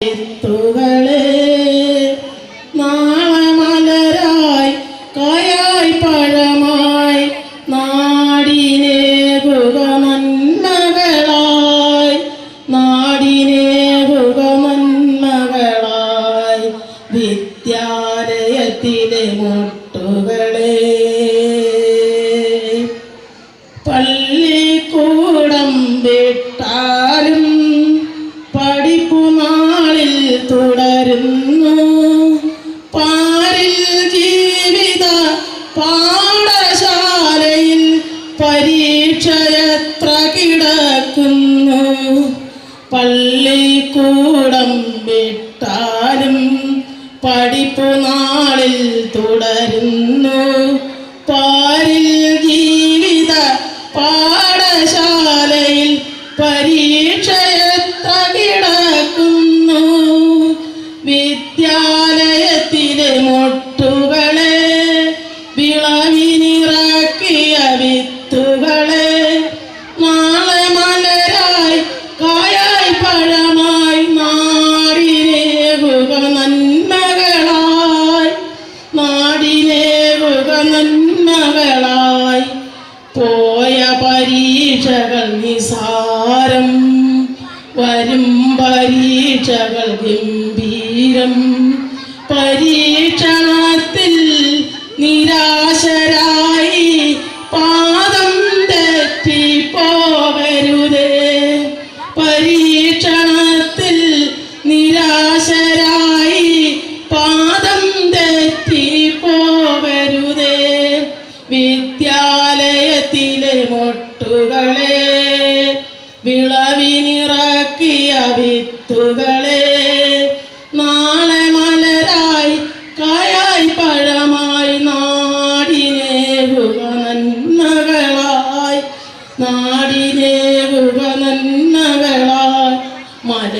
വിത്തുകളെ നാളെ മലരായി കായായി പഴമായി നാടിനേകുക നന്മകളായി നാടിനേകുക നന്മകളായി വിദ്യാലയത്തിലെ മുട്ടുകളെ പള്ളിക്കൂടം വിട്ടാലും പഠിപ്പു നാളിൽ തുടരുന്നു പാരിൽ ജീവിത പാഠശാലയിൽ പരീക്ഷയത്ര കിടക്കുന്നു പള്ളിക്കൂടം വിട്ടാലും പഠിപ്പു നാളിൽ തുടരുന്നു പാരിൽ ജീവിത പാഠശാലയിൽ പരീക്ഷയത്ര കിടക്കുന്നു വിദ്യാലയത്തിലെ മുട്ടുകളെ വിളവിനിറക്കിയ വിത്തുകളെ നാളെ മലരായി കായായി പഴമായി നാടിനേകുക നന്മകളായി നാടിനേകുക നന്മകളായി പോയ പരീക്ഷകൾ നിസാരം വരും പരീക്ഷകൾ ഗംഭീരം പരീക്ഷണത്തിൽ നിരാശരായി പാദം തെറ്റി പോകരുതേ പരീക്ഷണത്തിൽ നിരാശരായി പാദം തെറ്റി പോകരുതേ വിദ്യാലയത്തിലെ മുട്ടുകളെ വിളവിനിറക്കിയ വിത്തുകളെ നാളെ മലരായി കായായി പഴമായി നാടിനേകുക നന്മകളായി നാടിനേകുക നന്മകളായി മല